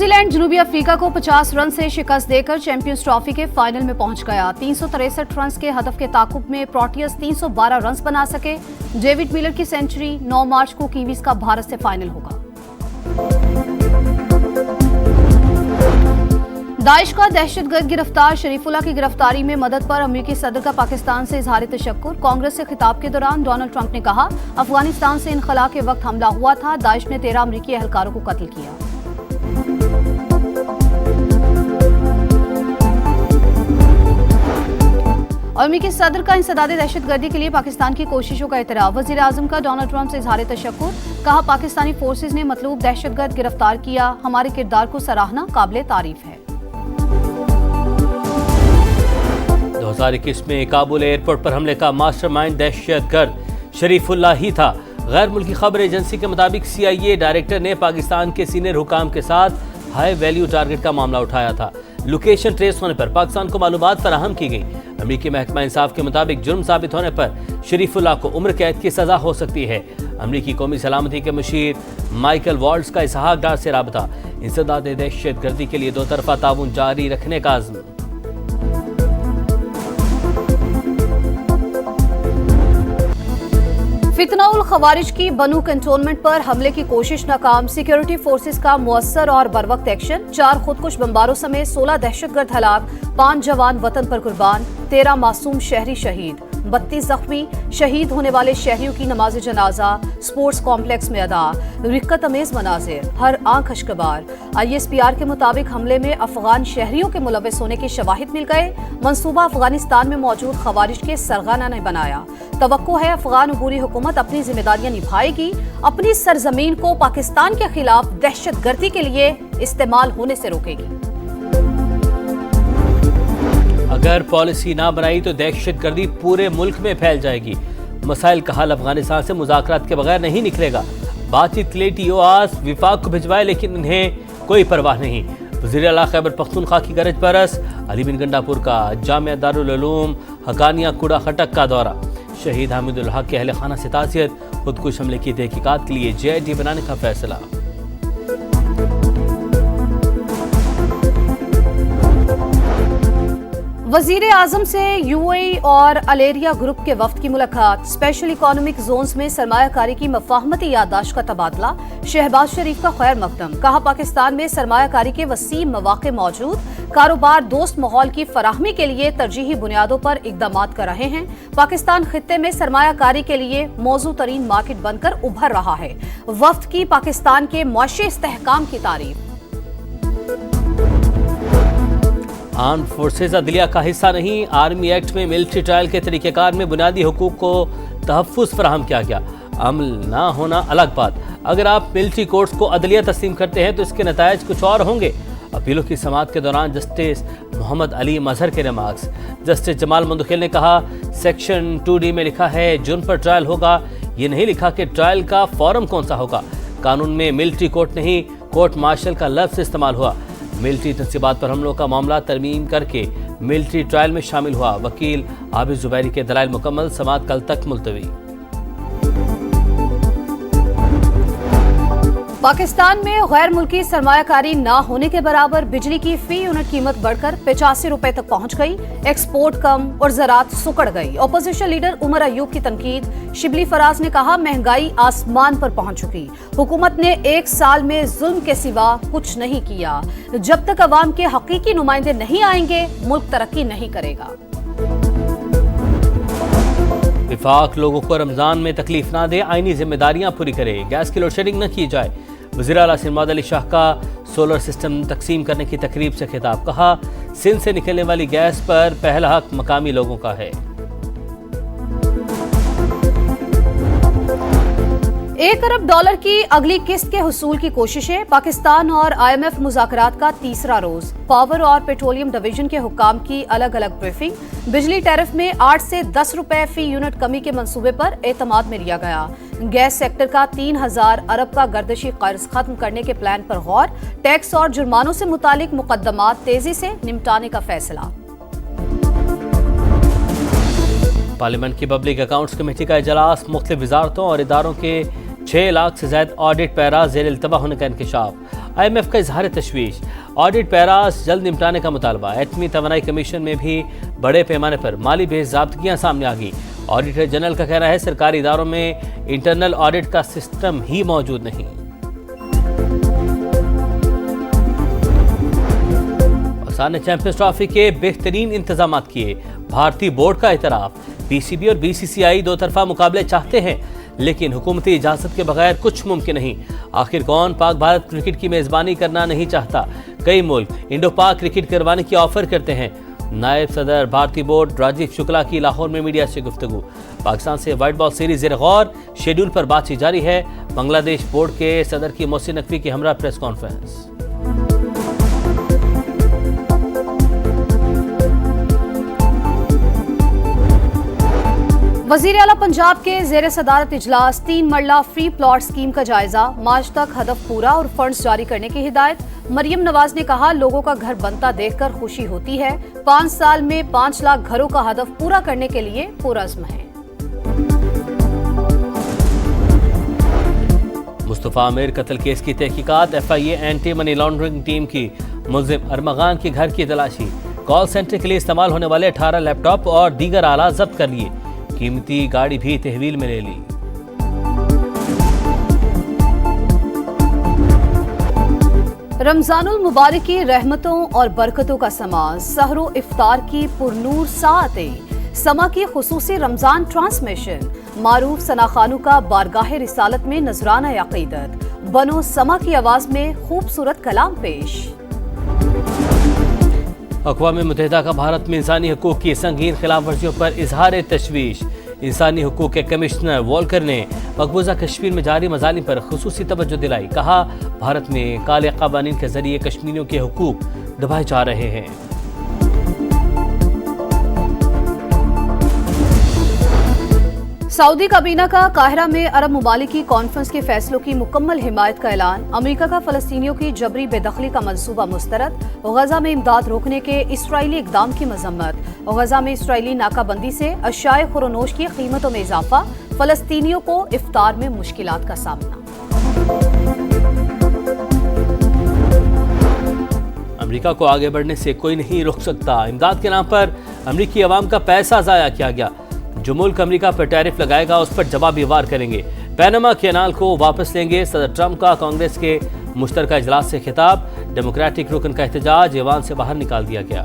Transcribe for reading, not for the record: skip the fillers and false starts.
New Zealand जनूबी Africa को 50 run से शिकस्त देकर चैंपियंस ट्रॉफी के फाइनल में पहुंच गया। 363 रन के हदफ के ताकुब में प्रोटियस 312 रन बना सके। डेविड मिलर की सेंचुरी। 9 मार्च को कीवीज का भारत से फाइनल होगा। दाइश का दहशतगर्द गिरफ्तार शरीफुल्लाह की गिरफ्तारी में मदद पर अमेरिकी सदर का पाकिस्तान से इजहार तशक्कुर। कांग्रेस से खिताब के दौरान डोनाल्ड ट्रंप ने कहा, अफगानिस्तान से इनखला के वक्त हमला हुआ था। दाइश ने 13 अमेरिकी एहलकारों को कत्ल किया। अमेरिकी सदर का इंसदाद दहशतगर्दी के लिए पाकिस्तान की कोशिशों का एतराफ। वजीर आजम का डोनाल्ड ट्रंप से इजहार तशक्कुर। कहा, पाकिस्तानी फोर्सेज ने मतलूब दहशतगर्द गिरफ्तार किया। हमारे किरदार को सराहना काबिले तारीफ है। 2021 में काबुल एयरपोर्ट पर हमले का मास्टरमाइंड दहशतगर्द शरीफुल्लाह ही था। गैर मुल्की खबर एजेंसी के मुताबिक CIA डायरेक्टर ने पाकिस्तान के सीनियर हुकाम के साथ हाई वैल्यू टारगेट का मामला उठाया था। लोकेशन ट्रेस होने पर पाकिस्तान को मालूमात फराहम की गई। अमेरिकी महकमा इंसाफ के मुताबिक जुर्म साबित होने पर शरीफुल्लाह को उम्र कैद की सजा हो सकती है। अमेरिकी कौमी सलामती के मुशीर माइकल वॉल्ट्स का इसहाक डार से राबता। इंसदाद दहशतगर्दी के लिए दो तरफा ताउन जारी रखने का अज़्म। फितनाउल खवारिज की बनू कंटोनमेंट पर हमले की कोशिश नाकाम। सिक्योरिटी फोर्सेस का मुअस्सर और बरवक्त एक्शन। 4 खुदकुश बमबारों समेत 16 दहशतगर्द हलाक। 5 जवान वतन पर कुर्बान। 13 मासूम शहरी शहीद। 32 जख्मी। शहीद होने वाले शहरियों की नमाज जनाजा स्पोर्ट्स कॉम्प्लेक्स में अदा। रिक्कत अमेज मनाजिर। हर आंख अश्कबार। ISPR के मुताबिक हमले में अफगान शहरियों के मुलव्वस होने के शवाहिद मिल गए। मंसूबा अफगानिस्तान में मौजूद खवारिज के सरगना ने बनाया। तवक्को है अफगान अबूरी हुकूमत अपनी जिम्मेदारियां निभाएगी। अपनी सरजमीन को पाकिस्तान के खिलाफ दहशतगर्दी के लिए इस्तेमाल होने से रोकेगी। अगर पॉलिसी ना बनाई तो दहशतगर्दी पूरे मुल्क में फैल जाएगी। मसाइल का हल अफगानिस्तान से मुज़ाकरात के बगैर नहीं निकलेगा। बातचीत के लिए TORs विफाक को भिजवाए, लेकिन इन्हें कोई परवाह नहीं। वज़ीर आला खैबर पख्तूनख्वा की गरज बरस। अली बिन गंडापुर का जामिया दारुल उलूम हकानिया कूड़ा खटक का दौरा। शहीद हामिदुल हक के अहले खाना से ताज़ियत। खुदकुश हमले की तहकीकात के लिए JIT बनाने का फैसला। वजीर आजम से UAE और अलेरिया ग्रुप के वफ्द की मुलाकात। स्पेशल इकोनॉमिक जोन्स में सरमायाकारी की मफाहमती याददाश्त का तबादला। शहबाज शरीफ का खैर मकदम। कहा, पाकिस्तान में सरमायाकारी के वसीम मौके मौजूद। कारोबार दोस्त माहौल की फराहमी के लिए तरजीही बुनियादों पर इकदामात कर रहे हैं। पाकिस्तान खित्ते में सरमायाकारी के लिए मौजू तरीन मार्केट बनकर उभर रहा है। वफ्द की पाकिस्तान के मुआशी इस्तेहकाम की तारीफ। आर्म फोर्सेज अदलिया का हिस्सा नहीं। आर्मी एक्ट में मिलिट्री ट्रायल के तरीक़ेकार में बुनियादी हुकूक को तहफ़्फ़ुज़ फराहम किया गया। अमल ना होना अलग बात। अगर आप मिलिट्री कोर्ट्स को अदलिया तस्लीम करते हैं तो इसके नतायज कुछ और होंगे। अपीलों की समाअत के दौरान जस्टिस मोहम्मद अली मजहर के रिमार्क्स। जस्टिस जमाल मंदुखेल ने कहा, सेक्शन 2D में लिखा है जुर्म पर ट्रायल होगा, ये नहीं लिखा कि ट्रायल का फॉरम कौन सा होगा। कानून में मिलिट्री कोर्ट नहीं, कोर्ट मार्शल का लफ्ज़ इस्तेमाल हुआ। मिलिट्री तनसीबात पर हमलों का मामला तरमीम करके मिलिट्री ट्रायल में शामिल हुआ। वकील आबिद जुबैरी के दलाइल मुकम्मल। समाअत कल तक मुलतवी। पाकिस्तान में गैर मुल्की सरमायाकारी ना होने के बराबर बिजली की फी यूनिट कीमत बढ़कर 85 रुपए तक पहुंच गई। एक्सपोर्ट कम और ज़राअत सुकड़ गई। अपोजिशन लीडर उमर अयूब की तनकीद। शिबली फराज ने कहा, महंगाई आसमान पर पहुंच चुकी। हुकूमत ने 1 साल में जुल्म के सिवा कुछ नहीं किया। जब तक अवाम के हकीकी नुमाइंदे नहीं आएंगे, मुल्क तरक्की नहीं करेगा। विफाक लोगों को रमजान में तकलीफ ना दे, आईनी जिम्मेदारियां पूरी करे। गैस की लोड शेडिंग न की जाए। वज़ीर आला सिंध अली शाह का सोलर सिस्टम तकसीम करने की तकरीब से खिताब। कहा, सिंध से निकलने वाली गैस पर पहला हक मकामी लोगों का है। $1 अरब की अगली किस्त के हुसूल की कोशिशें। पाकिस्तान और IMF मुज़ाकरात का तीसरा रोज। पावर और पेट्रोलियम डिवीजन के हुक्काम की अलग अलग ब्रीफिंग। बिजली टैरिफ में 8 से 10 रुपए फी यूनिट कमी के मंसूबे पर एतमाद में लिया गया। गैस सेक्टर का 3000 अरब का गर्दिशी कर्ज खत्म करने के प्लान पर गौर। टैक्स और जुर्मानों से मुतालिक मुकदमात तेजी से निपटाने का फैसला। पार्लियामेंट की पब्लिक अकाउंट्स कमेटी का इजलास। मुख्तलिफ वजारतों और इदारों के 6 लाख से ज्यादा ऑडिट पैरा ज़ेर इल्तवा होने का इंकशाफ। IMF का इजहार तशवीश, ऑडिट पैरास जल्द निपटाने का मुतालबा। एटमी तवानाई कमीशन में भी बड़े पैमाने पर माली बेज़ाब्तगियां सामने आ गई। ऑडिटर जनरल का कहना है सरकारी इदारों में इंटरनल ऑडिट का सिस्टम ही मौजूद नहीं। पाकिस्तान ने चैंपियंस ट्रॉफी के बेहतरीन इंतजाम किए, भारतीय बोर्ड का एतराफ। PCB और BCCI दो तरफा मुकाबले चाहते हैं, लेकिन हुकूमती इजाजत के बगैर कुछ मुमकिन नहीं। आखिर कौन पाक भारत क्रिकेट की मेजबानी करना नहीं चाहता? कई मुल्क इंडो पाक क्रिकेट करवाने की ऑफर करते हैं। नायब सदर भारतीय बोर्ड राजीव शुक्ला की लाहौर में मीडिया से गुफ्तगू। पाकिस्तान से वाइट बॉल सीरीज ज़ेर गौर, शेड्यूल पर बातचीत जारी है। बांग्लादेश बोर्ड के सदर की मोहसिन नकवी की हमरा प्रेस कॉन्फ्रेंस। वजीर आला पंजाब के जेर सदारत इजलास 3 मरला फ्री प्लॉट स्कीम का जायजा, मार्च तक हदफ पूरा और फंड्स जारी करने की हिदायत। मरियम नवाज ने कहा लोगों का घर बनता देखकर खुशी होती है, 5 साल में 5 लाख घरों का हदफ पूरा करने के लिए पुरअज़्म है। मुस्तफा आमिर कत्ल केस की तहकीकात, FIA anti money laundering team की मुल्जिम अरमगान के घर की तलाशी। कॉल सेंटर के लिए इस्तेमाल होने वाले 18 लैपटॉप और दीगर आला जब्त कर लिए, कीमती गाड़ी भी तहवील में ले ली। रमजानुल मुबारक की रहमतों और बरकतों का समा, सहरो इफ्तार की पुरनूर साअतें, समा की खुसूसी रमजान ट्रांसमिशन, मारूफ सना खानू का बारगाह रिसालत में नजराना अकीदत, बनो समा की आवाज में खूबसूरत कलाम पेश। अक़वाम मुत्तहिदा का भारत में इंसानी हकूक़ की संगीन खिलाफ वर्जियों पर इजहार तशवीश। इंसानी हकूक़ के कमिश्नर वॉल्कर ने मकबूजा कश्मीर में जारी मजालिम पर खुसूसी तवज्जो दिलाई। कहा भारत में काले क़वानीन के जरिए कश्मीरियों के हकूक़ दबाए जा रहे हैं। सऊदी काबीना का काहिरा में अरब ममालिक की कॉन्फ्रेंस के फैसलों की मुकम्मल हिमायत का ऐलान। अमेरिका का फ़लस्तीनियों की जबरी बेदखली का मंसूबा मुस्तरद। गजा में इमदाद रोकने के इसराइली इक़दाम की मजम्मत। गजा में इसराइली नाकाबंदी से अशाए खुरोनोश की कीमतों में इजाफा। फ़लस्तीनियों को इफ्तार में मुश्किलात का सामना। अमेरिका को आगे बढ़ने से कोई नहीं रोक सकता। इमदाद के नाम पर अमेरिकी अवाम का पैसा ज़ाया किया गया। जो मुल्क अमेरिका पर टैरिफ लगाएगा उस पर जवाबी वार करेंगे। पैनामा कैनाल को वापस लेंगे। सदर ट्रंप का कांग्रेस के मुश्तरका इजलास से खिताब। डेमोक्रेटिक रुकन का एहतजाज, ऐवान से बाहर निकाल दिया गया।